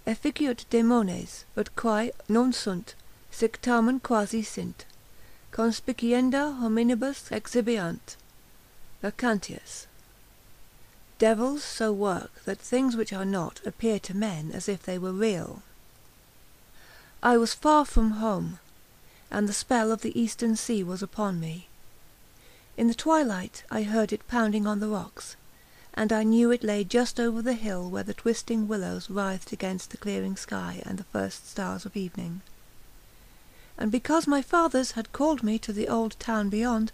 effigiut daemones, ut quae non sunt, sic tamen quasi sint, conspicienda hominibus exhibiant. Vacantius. Devils so work that things which are not appear to men as if they were real. I was far from home, and the spell of the eastern sea was upon me. In the twilight I heard it pounding on the rocks, and I knew it lay just over the hill where the twisting willows writhed against the clearing sky and the first stars of evening. And because my fathers had called me to the old town beyond,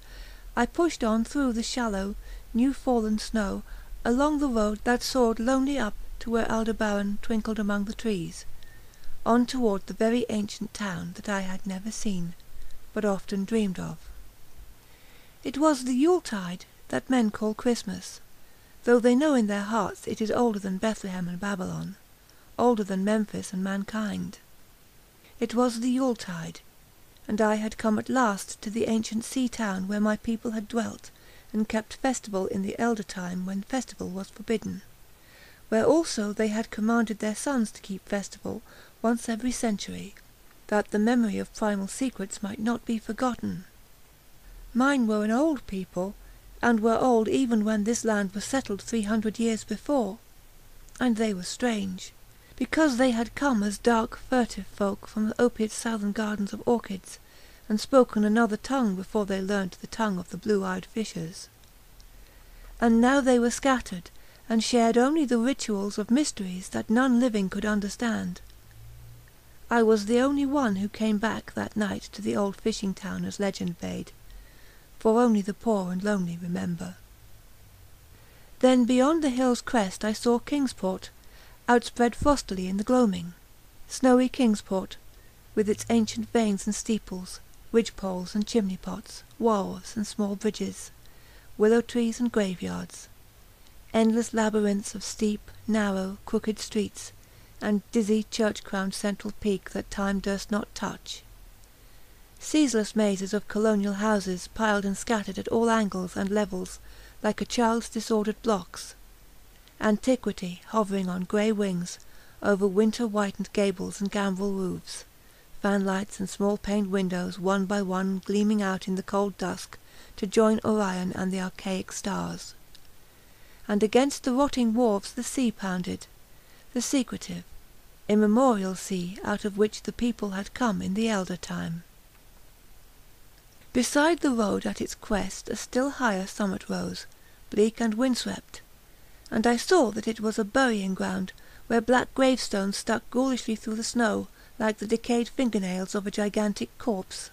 I pushed on through the shallow, new-fallen snow, along the road that soared lonely up to where Aldebaran twinkled among the trees, on toward the very ancient town that I had never seen, but often dreamed of. It was the Yuletide that men call Christmas, though they know in their hearts it is older than Bethlehem and Babylon, older than Memphis and mankind. It was the Yuletide, and I had come at last to the ancient sea-town where my people had dwelt and kept festival in the elder time when festival was forbidden, where also they had commanded their sons to keep festival once every century, that the memory of primal secrets might not be forgotten. Mine were an old people, and were old even when this land was settled 300 years before, and they were strange, because they had come as dark furtive folk from the opiate southern gardens of orchids, and spoken another tongue before they learnt the tongue of the blue-eyed fishers. And now they were scattered, and shared only the rituals of mysteries that none living could understand. I was the only one who came back that night to the old fishing town as legend bade, for only the poor and lonely remember. Then beyond the hill's crest I saw Kingsport, outspread frostily in the gloaming, snowy Kingsport, with its ancient vanes and steeples, ridge-poles and chimney-pots, wharves and small bridges, willow-trees and graveyards, endless labyrinths of steep, narrow, crooked streets, and dizzy church-crowned central peak that time durst not touch. Ceaseless mazes of colonial houses piled and scattered at all angles and levels like a child's disordered blocks, antiquity hovering on grey wings over winter-whitened gables and gambrel roofs, fanlights and small-paned windows one by one gleaming out in the cold dusk to join Orion and the archaic stars. And against the rotting wharves the sea pounded, the secretive, immemorial sea out of which the people had come in the elder time. Beside the road at its crest a still higher summit rose, bleak and windswept, and I saw that it was a burying-ground where black gravestones stuck ghoulishly through the snow like the decayed fingernails of a gigantic corpse.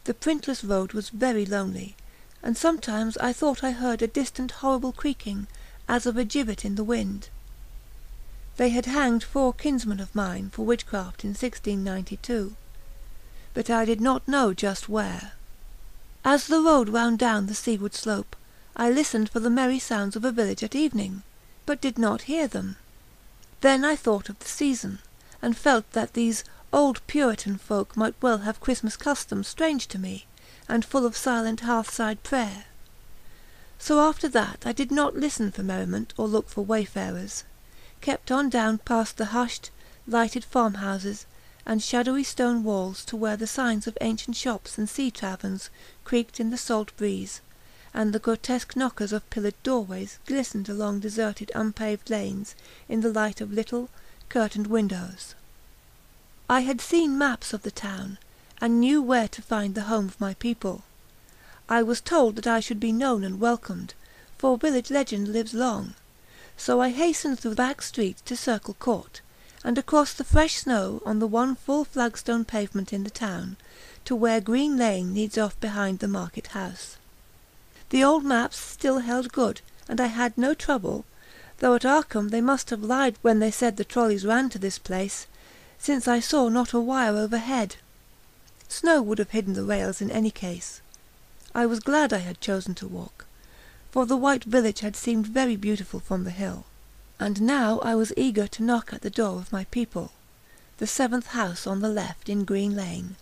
The printless road was very lonely, and sometimes I thought I heard a distant horrible creaking, as of a gibbet in the wind. They had hanged 4 kinsmen of mine for witchcraft in 1692, but I did not know just where. As the road wound down the seaward slope, I listened for the merry sounds of a village at evening, but did not hear them. Then I thought of the season, and felt that these old Puritan folk might well have Christmas customs strange to me, and full of silent hearthside prayer. So after that I did not listen for merriment or look for wayfarers, kept on down past the hushed, lighted farmhouses and shadowy stone walls to where the signs of ancient shops and sea taverns creaked in the salt breeze, and the grotesque knockers of pillared doorways glistened along deserted unpaved lanes in the light of little, curtained windows. I had seen maps of the town, and knew where to find the home of my people. I was told that I should be known and welcomed, for village legend lives long, so I hastened through the back streets to Circle Court, and across the fresh snow on the one full flagstone pavement in the town, to where Green Lane leads off behind the market house. The old maps still held good, and I had no trouble, though at Arkham they must have lied when they said the trolleys ran to this place, since I saw not a wire overhead. Snow would have hidden the rails in any case. I was glad I had chosen to walk, for the white village had seemed very beautiful from the hill, and now I was eager to knock at the door of my people, the 7th house on the left in Green Lane,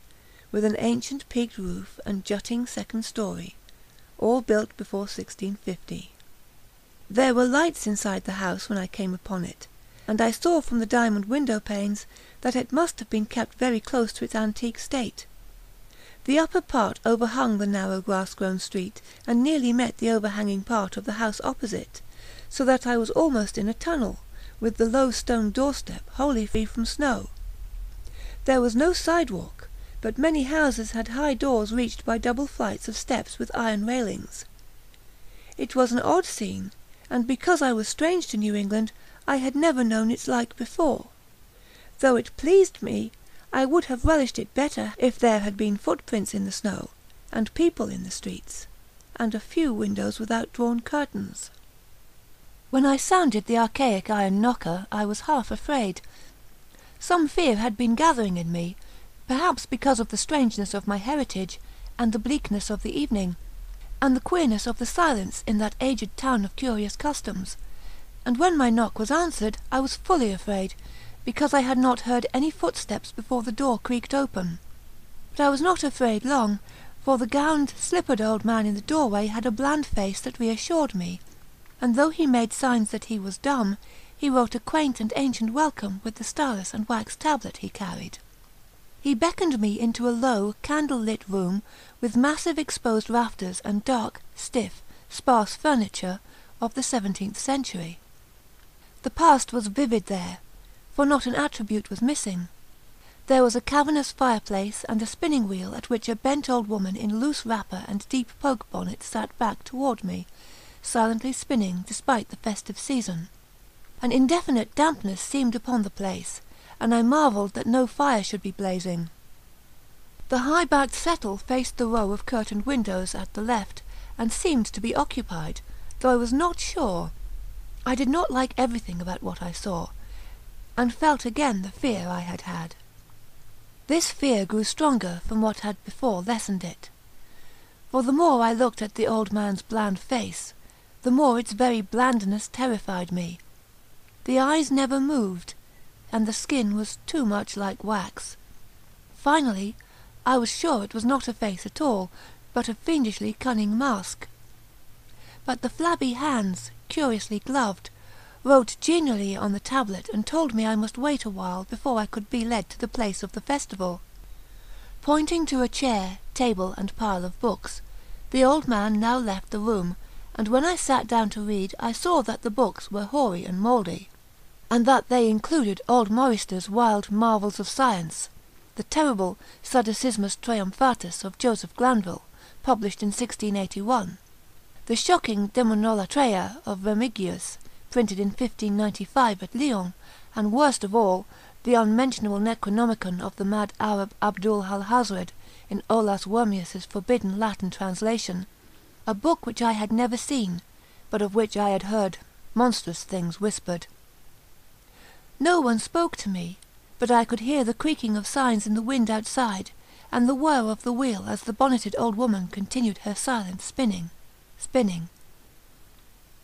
with an ancient peaked roof and jutting second story, all built before 1650. There were lights inside the house when I came upon it, and I saw from the diamond window panes that it must have been kept very close to its antique state. The upper part overhung the narrow grass-grown street, and nearly met the overhanging part of the house opposite, so that I was almost in a tunnel, with the low stone doorstep wholly free from snow. There was no sidewalk, but many houses had high doors reached by double flights of steps with iron railings. It was an odd scene, and because I was strange to New England, I had never known its like before. Though it pleased me, I would have relished it better if there had been footprints in the snow, and people in the streets, and a few windows without drawn curtains. When I sounded the archaic iron knocker, I was half afraid. Some fear had been gathering in me, perhaps because of the strangeness of my heritage, and the bleakness of the evening, and the queerness of the silence in that aged town of curious customs, and when my knock was answered, I was fully afraid, because I had not heard any footsteps before the door creaked open. But I was not afraid long, for the gowned, slippered old man in the doorway had a bland face that reassured me, and though he made signs that he was dumb, he wrote a quaint and ancient welcome with the stylus and wax tablet he carried. He beckoned me into a low, candle-lit room, with massive exposed rafters and dark, stiff, sparse furniture of the 17th century. The past was vivid there, for not an attribute was missing. There was a cavernous fireplace and a spinning-wheel at which a bent old woman in loose wrapper and deep poke-bonnet sat back toward me, silently spinning despite the festive season. An indefinite dampness seemed upon the place, and I marvelled that no fire should be blazing. The high-backed settle faced the row of curtained windows at the left, and seemed to be occupied, though I was not sure. I did not like everything about what I saw, and felt again the fear I had had. This fear grew stronger from what had before lessened it, for the more I looked at the old man's bland face, the more its very blandness terrified me. The eyes never moved, and the skin was too much like wax. Finally, I was sure it was not a face at all, but a fiendishly cunning mask. But the flabby hands, curiously gloved, wrote genially on the tablet and told me I must wait a while before I could be led to the place of the festival. Pointing to a chair, table, and pile of books, the old man now left the room, and when I sat down to read I saw that the books were hoary and mouldy, and that they included old Maurister's wild Marvels of Science, the terrible Sadducismus Triumphatus of Joseph Glanville, published in 1681, the shocking Demonolatreia of Remigius, printed in 1595 at Lyons, and worst of all, the unmentionable Necronomicon of the mad Arab Abdul al-Hazred in Olaus Wormius's forbidden Latin translation, a book which I had never seen, but of which I had heard monstrous things whispered. No one spoke to me, but I could hear the creaking of signs in the wind outside, and the whir of the wheel as the bonneted old woman continued her silent spinning.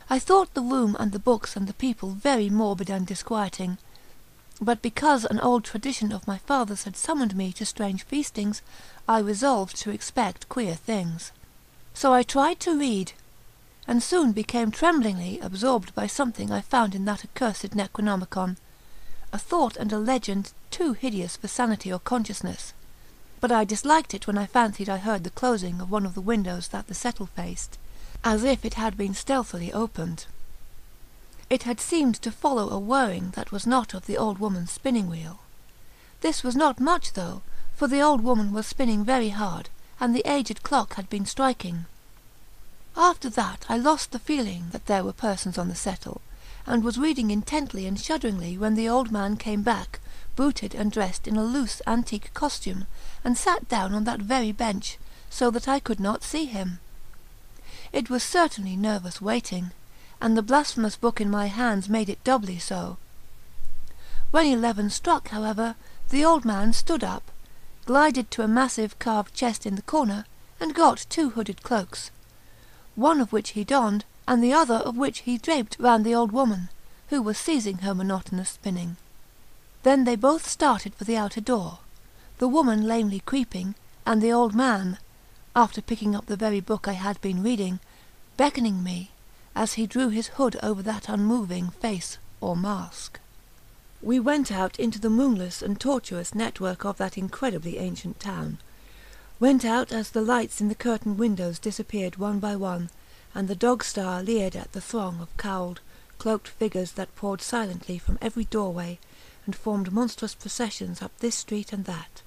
I thought the room and the books and the people very morbid and disquieting, but because an old tradition of my father's had summoned me to strange feastings, I resolved to expect queer things. So I tried to read, and soon became tremblingly absorbed by something I found in that accursed Necronomicon, a thought and a legend too hideous for sanity or consciousness, but I disliked it when I fancied I heard the closing of one of the windows that the settle faced, as if it had been stealthily opened. It had seemed to follow a whirring that was not of the old woman's spinning-wheel. This was not much, though, for the old woman was spinning very hard, and the aged clock had been striking. After that I lost the feeling that there were persons on the settle, and was reading intently and shudderingly when the old man came back, booted and dressed in a loose antique costume, and sat down on that very bench, so that I could not see him. It was certainly nervous waiting, and the blasphemous book in my hands made it doubly so. When 11 struck, however, the old man stood up, glided to a massive carved chest in the corner, and got 2 hooded cloaks, one of which he donned, and the other of which he draped round the old woman, who was ceasing her monotonous spinning. Then they both started for the outer door, the woman lamely creeping, and the old man, after picking up the very book I had been reading, beckoning me, as he drew his hood over that unmoving face or mask. We went out into the moonless and tortuous network of that incredibly ancient town, went out as the lights in the curtained windows disappeared one by one, and the dog-star leered at the throng of cowled, cloaked figures that poured silently from every doorway and formed monstrous processions up this street and that,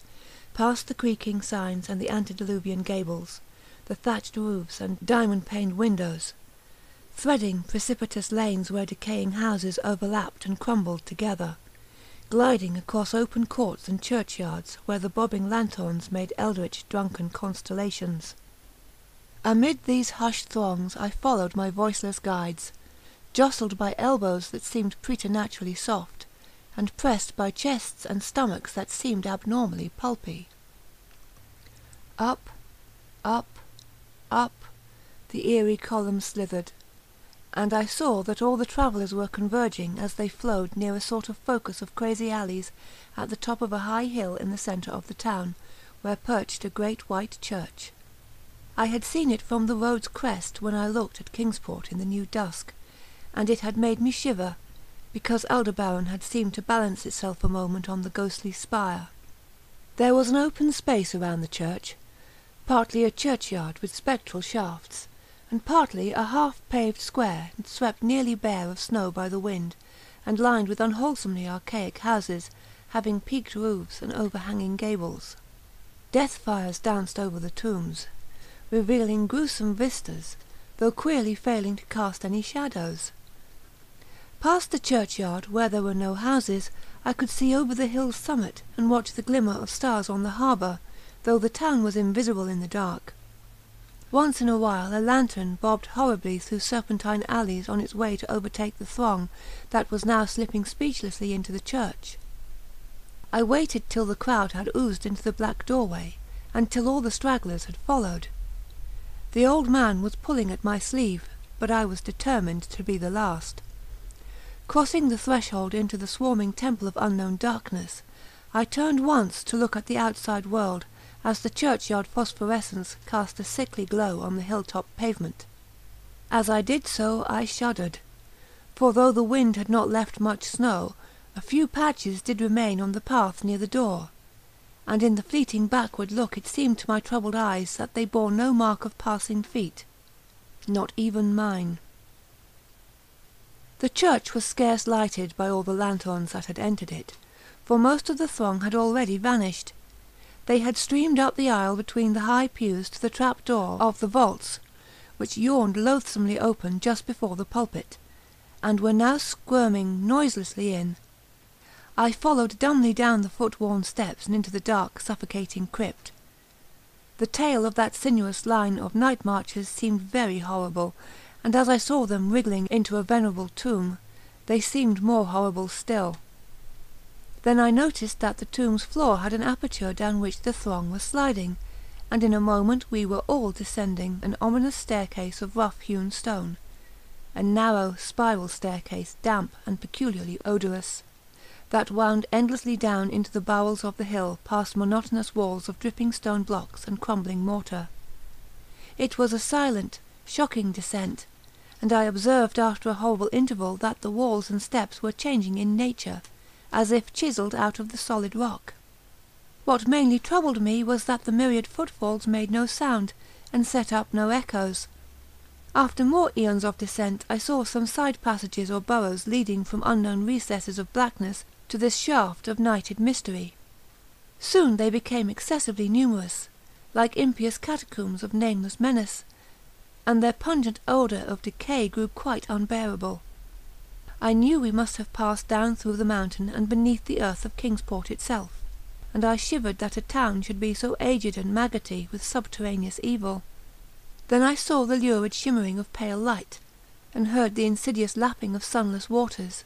past the creaking signs and the antediluvian gables, the thatched roofs and diamond-paned windows, threading precipitous lanes where decaying houses overlapped and crumbled together, gliding across open courts and churchyards where the bobbing lanthorns made eldritch drunken constellations. Amid these hushed throngs I followed my voiceless guides, jostled by elbows that seemed preternaturally soft, and pressed by chests and stomachs that seemed abnormally pulpy. Up, up, up, the eerie columns slithered, and I saw that all the travellers were converging as they flowed near a sort of focus of crazy alleys at the top of a high hill in the centre of the town, where perched a great white church. I had seen it from the road's crest when I looked at Kingsport in the new dusk, and it had made me shiver, because Aldebaran had seemed to balance itself a moment on the ghostly spire. There was an open space around the church, partly a churchyard with spectral shafts, and partly a half-paved square swept nearly bare of snow by the wind, and lined with unwholesomely archaic houses, having peaked roofs and overhanging gables. Death-fires danced over the tombs, revealing gruesome vistas, though queerly failing to cast any shadows. Past the churchyard, where there were no houses, I could see over the hill's summit and watch the glimmer of stars on the harbour, though the town was invisible in the dark. Once in a while a lantern bobbed horribly through serpentine alleys on its way to overtake the throng that was now slipping speechlessly into the church. I waited till the crowd had oozed into the black doorway, and till all the stragglers had followed. The old man was pulling at my sleeve, but I was determined to be the last. Crossing the threshold into the swarming temple of unknown darkness, I turned once to look at the outside world, as the churchyard phosphorescence cast a sickly glow on the hilltop pavement. As I did so I shuddered, for though the wind had not left much snow, a few patches did remain on the path near the door, and in the fleeting backward look it seemed to my troubled eyes that they bore no mark of passing feet, not even mine. The church was scarce lighted by all the lanthorns that had entered it, for most of the throng had already vanished. They had streamed up the aisle between the high pews to the trap-door of the vaults, which yawned loathsomely open just before the pulpit, and were now squirming noiselessly in. I followed dumbly down the foot-worn steps and into the dark, suffocating crypt. The tale of that sinuous line of night marchers seemed very horrible, and as I saw them wriggling into a venerable tomb, they seemed more horrible still. Then I noticed that the tomb's floor had an aperture down which the throng was sliding, and in a moment we were all descending an ominous staircase of rough-hewn stone, a narrow spiral staircase, damp and peculiarly odorous, that wound endlessly down into the bowels of the hill past monotonous walls of dripping stone blocks and crumbling mortar. It was a silent, shocking descent, and I observed after a horrible interval that the walls and steps were changing in nature, as if chiselled out of the solid rock. What mainly troubled me was that the myriad footfalls made no sound, and set up no echoes. After more aeons of descent I saw some side passages or burrows leading from unknown recesses of blackness to this shaft of nighted mystery. Soon they became excessively numerous, like impious catacombs of nameless menace, and their pungent odour of decay grew quite unbearable. I knew we must have passed down through the mountain and beneath the earth of Kingsport itself, and I shivered that a town should be so aged and maggoty with subterraneous evil. Then I saw the lurid shimmering of pale light, and heard the insidious lapping of sunless waters.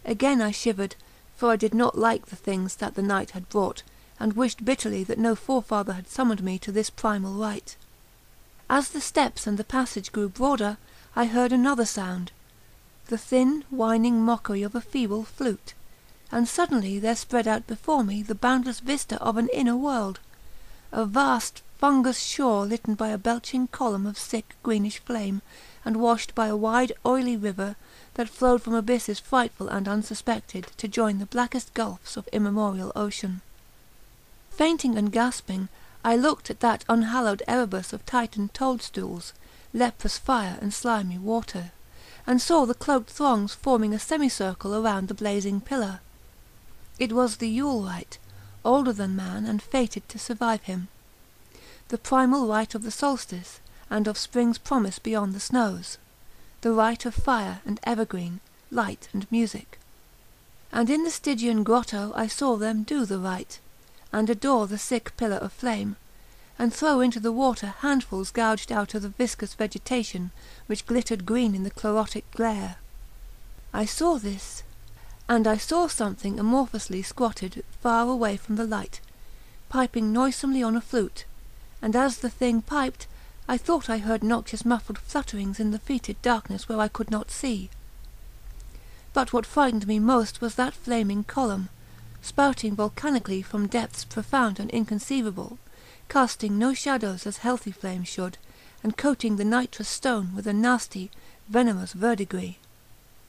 Again I shivered, for I did not like the things that the night had brought, and wished bitterly that no forefather had summoned me to this primal rite. As the steps and the passage grew broader, I heard another sound, the thin, whining mockery of a feeble flute, and suddenly there spread out before me the boundless vista of an inner world, a vast fungus shore lit by a belching column of sick greenish flame, and washed by a wide oily river that flowed from abysses frightful and unsuspected to join the blackest gulfs of immemorial ocean. Fainting and gasping, I looked at that unhallowed Erebus of Titan toadstools, leprous fire and slimy water, and saw the cloaked throngs forming a semicircle around the blazing pillar. It was the Yule rite, older than man and fated to survive him. The primal rite of the solstice, and of spring's promise beyond the snows. The rite of fire and evergreen, light and music. And in the Stygian grotto I saw them do the rite, and adore the sick pillar of flame, and throw into the water handfuls gouged out of the viscous vegetation which glittered green in the chlorotic glare. I saw this, and I saw something amorphously squatted far away from the light, piping noisomely on a flute, and as the thing piped, I thought I heard noxious muffled flutterings in the fetid darkness where I could not see. But what frightened me most was that flaming column, spouting volcanically from depths profound and inconceivable, casting no shadows as healthy flames should, and coating the nitrous stone with a nasty, venomous verdigris.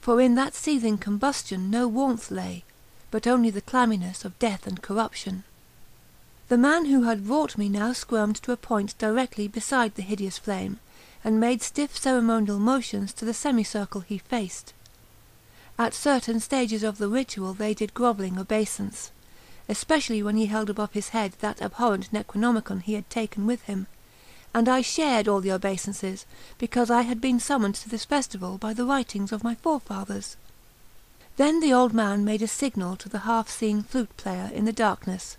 For in that seething combustion no warmth lay, but only the clamminess of death and corruption. The man who had brought me now squirmed to a point directly beside the hideous flame, and made stiff ceremonial motions to the semicircle he faced. At certain stages of the ritual they did grovelling obeisance, especially when he held above his head that abhorrent Necronomicon he had taken with him, and I shared all the obeisances, because I had been summoned to this festival by the writings of my forefathers. Then the old man made a signal to the half-seen flute-player in the darkness,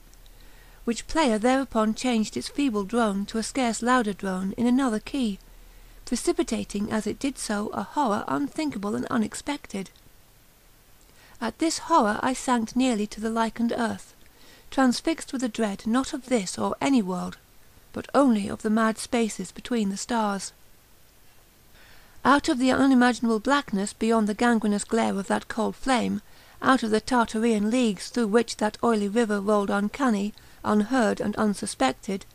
which player thereupon changed its feeble drone to a scarce louder drone in another key, precipitating as it did so a horror unthinkable and unexpected. At this horror I sank nearly to the lichened earth, transfixed with a dread not of this or any world, but only of the mad spaces between the stars. Out of the unimaginable blackness beyond the gangrenous glare of that cold flame, out of the Tartarean leagues through which that oily river rolled uncanny, unheard and unsuspected,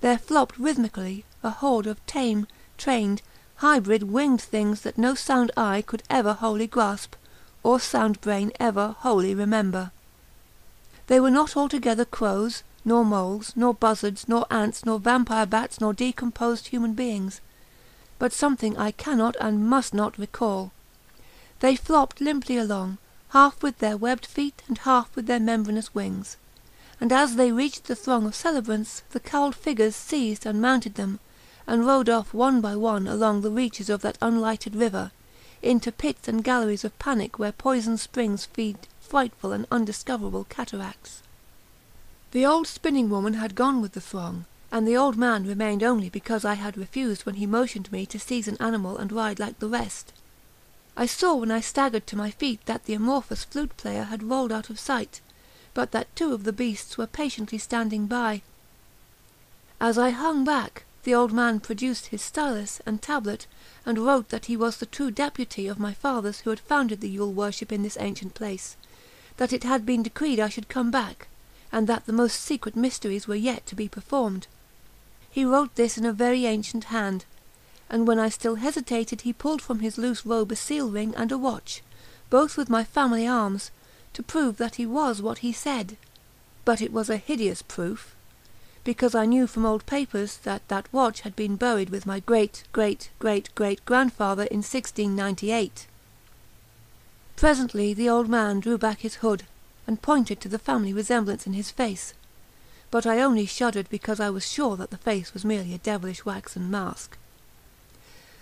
there flopped rhythmically a horde of tame, trained, hybrid winged things that no sound eye could ever wholly grasp, or sound brain ever wholly remember. They were not altogether crows, nor moles, nor buzzards, nor ants, nor vampire bats, nor decomposed human beings, but something I cannot and must not recall. They flopped limply along, half with their webbed feet and half with their membranous wings, and as they reached the throng of celebrants, the cowled figures seized and mounted them, and rode off one by one along the reaches of that unlighted river, into pits and galleries of panic where poisoned springs feed frightful and undiscoverable cataracts. The old spinning woman had gone with the throng, and the old man remained only because I had refused when he motioned me to seize an animal and ride like the rest. I saw when I staggered to my feet that the amorphous flute-player had rolled out of sight, but that two of the beasts were patiently standing by. As I hung back, the old man produced his stylus and tablet, and wrote that he was the true deputy of my fathers who had founded the Yule worship in this ancient place, that it had been decreed I should come back, and that the most secret mysteries were yet to be performed. He wrote this in a very ancient hand, and when I still hesitated he pulled from his loose robe a seal ring and a watch, both with my family arms, to prove that he was what he said. But it was a hideous proof, because I knew from old papers that that watch had been buried with my great-great-great-great-grandfather in 1698. Presently the old man drew back his hood, and pointed to the family resemblance in his face, but I only shuddered because I was sure that the face was merely a devilish waxen mask.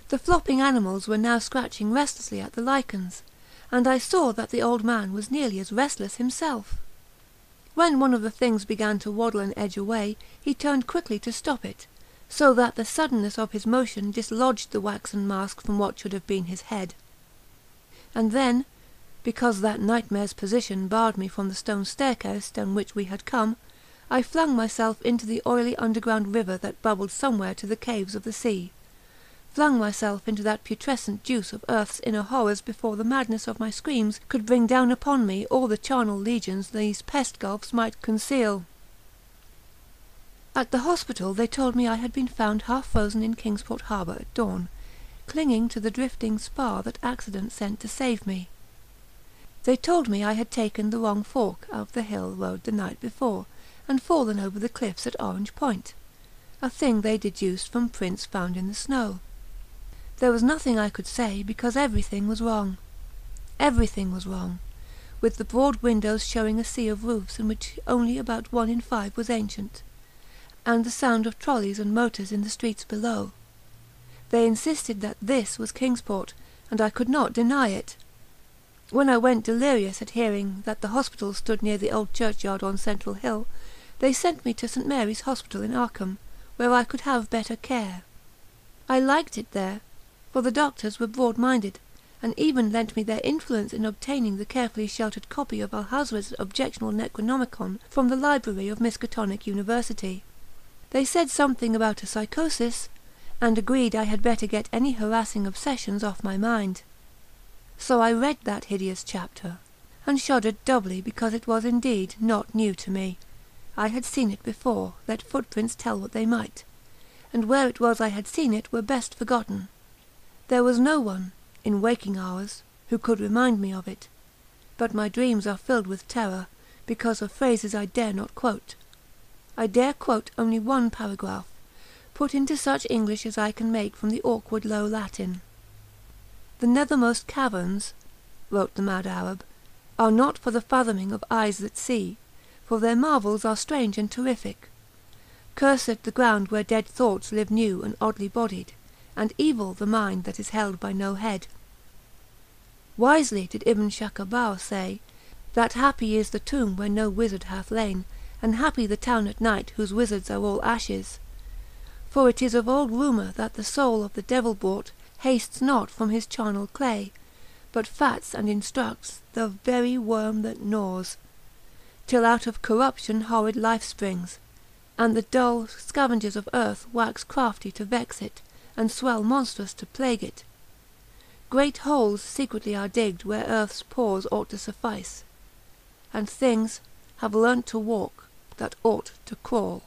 The flopping animals were now scratching restlessly at the lichens, and I saw that the old man was nearly as restless himself. When one of the things began to waddle and edge away, he turned quickly to stop it, so that the suddenness of his motion dislodged the waxen mask from what should have been his head. And then, because that nightmare's position barred me from the stone staircase down which we had come, I flung myself into the oily underground river that bubbled somewhere to the caves of the sea, flung myself into that putrescent juice of earth's inner horrors before the madness of my screams could bring down upon me all the charnel legions these pest gulfs might conceal. At the hospital they told me I had been found half frozen in Kingsport harbour at dawn, clinging to the drifting spar that accident sent to save me. They told me I had taken the wrong fork of the hill road the night before, and fallen over the cliffs at Orange Point, a thing they deduced from prints found in the snow. There was nothing I could say, because everything was wrong. Everything was wrong, with the broad windows showing a sea of roofs in which only about 1 in 5 was ancient, and the sound of trolleys and motors in the streets below. They insisted that this was Kingsport, and I could not deny it. When I went delirious at hearing that the hospital stood near the old churchyard on Central Hill, they sent me to St. Mary's Hospital in Arkham, where I could have better care. I liked it there, for the doctors were broad-minded, and even lent me their influence in obtaining the carefully sheltered copy of Alhazred's objectionable Necronomicon from the library of Miskatonic University. They said something about a psychosis, and agreed I had better get any harassing obsessions off my mind. So I read that hideous chapter, and shuddered doubly because it was indeed not new to me. I had seen it before, let footprints tell what they might, and where it was I had seen it were best forgotten. There was no one, in waking hours, who could remind me of it, but my dreams are filled with terror, because of phrases I dare not quote. I dare quote only one paragraph, put into such English as I can make from the awkward low Latin. "The nethermost caverns," wrote the mad Arab, "are not for the fathoming of eyes that see, for their marvels are strange and terrific. Cursed the ground where dead thoughts live new and oddly bodied, and evil the mind that is held by no head." Wisely did Ibn Shakabau say, that happy is the tomb where no wizard hath lain, and happy the town at night whose wizards are all ashes. For it is of old rumour that the soul of the devil brought hastes not from his charnel clay, but fats and instructs the very worm that gnaws, till out of corruption horrid life springs, and the dull scavengers of earth wax crafty to vex it, and swell monstrous to plague it. Great holes secretly are digged where earth's pores ought to suffice, and things have learnt to walk that ought to crawl.